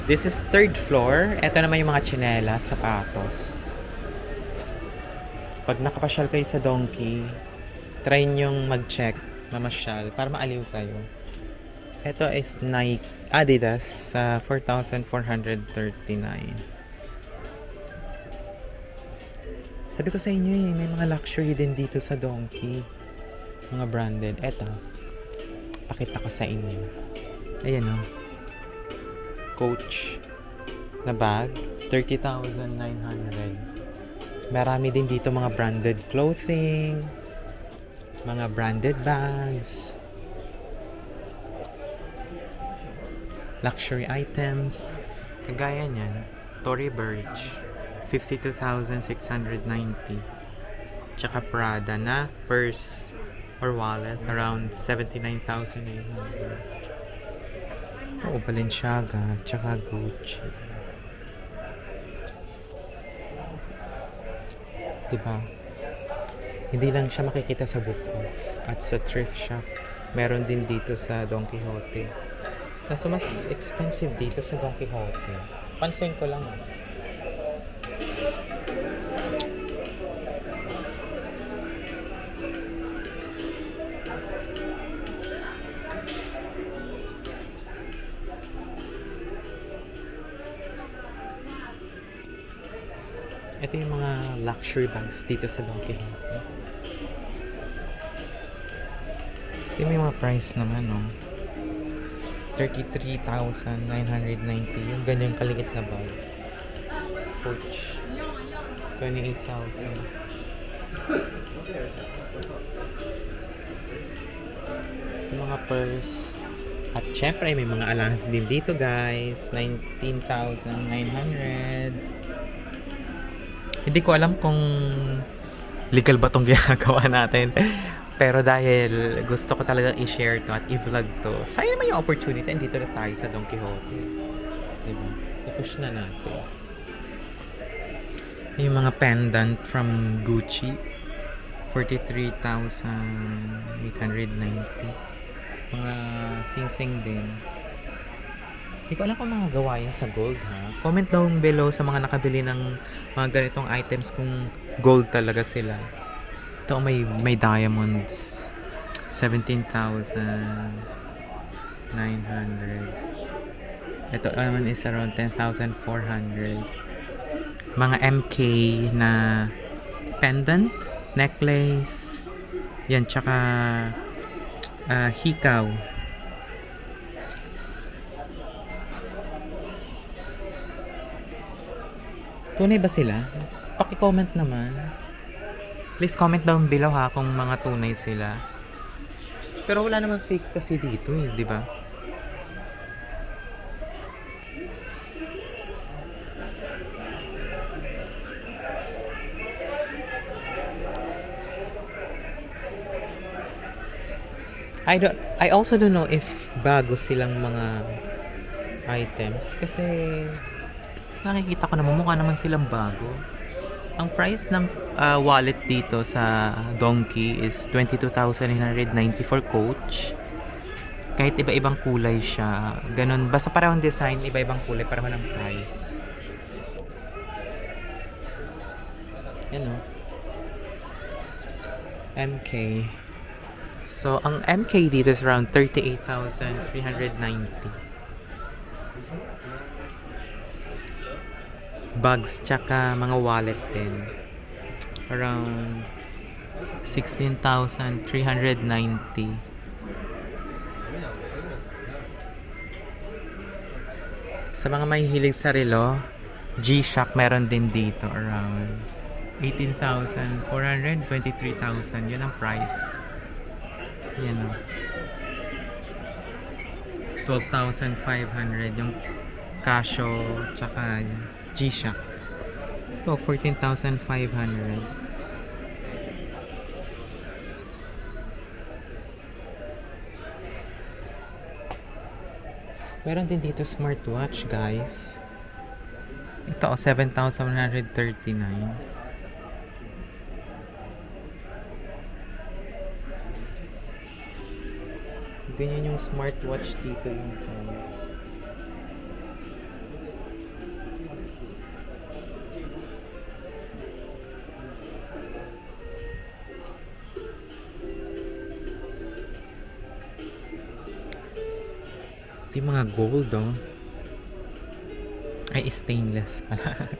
This is third floor. Ito naman yung mga tsinelas, sapatos. Pag nakapasyal kayo sa Donkey, try nyong mag-check, mamasyal, para maaliw kayo. Ito is Nike, Adidas sa 4,439. Sabi ko sa inyo may mga luxury din dito sa Donkey. Mga branded. Ito, pakita ko sa inyo. Ayan o. Coach na bag, 30,900. Marami din dito mga branded clothing, mga branded bags, luxury items. Kagaya niyan, Tory Burch, 52,690. Tsaka Prada na purse or wallet, around 79,800. Oo, Balenciaga, tsaka Gucci. Diba? Hindi lang siya makikita sa book off at sa thrift shop. Meron din dito sa Don Quixote. Kaso mas expensive dito sa Don Quixote. Pansin ko lang. Ito yung mga luxury bags dito sa Don Quixote. Ito yung mga price naman, no? 33,990. Yung ganyang kaliit na bag. Coach. 28,000. Ito mga purse. At syempre, may mga allowance din dito, guys. 19,900. Hindi ko alam kung legal ba tong ginagawa natin. Pero dahil gusto ko talaga i-share to at i-vlog to, sayang naman yung opportunity. Dito na tayo sa Don Quixote. Diba? I-push na natin. Yung mga pendant from Gucci. 43,890. Mga sing-sing din. Hindi ko alam kung mga gawa yan sa gold, ha? Comment down below sa mga nakabili ng mga ganitong items kung gold talaga sila. Ito may diamonds. 17,900. Ito naman is around 10,400. Mga MK na pendant, necklace. Yan, tsaka hikaw. Tunay ba sila? Paki-comment naman. Please comment down below, ha, kung mga tunay sila. Pero wala naman fake kasi dito, di ba? I also don't know if bago silang mga items kasi nakikita ko na mukha naman silang bago. Ang price ng wallet dito sa Donkey is 22,990 for Coach. Kahit iba-ibang kulay siya. Ganun. Basta parehong design, iba-ibang kulay, parehong ng price. Yan o. MK. So, ang MK dito is around 38,390. Bags tsaka mga wallet din around 16,390. Sa mga mahihilig sa relo, G-Shock meron din dito around 18,400, 23,000. Yun ang price. Yan o. 12,500 yung Casio tsaka G-Shock. Ito, 14,500. Meron din dito smartwatch, guys. Ito, 7,139. Ganyan yung smartwatch dito yung price. Ito yung mga gold, oh. Ay, stainless pala.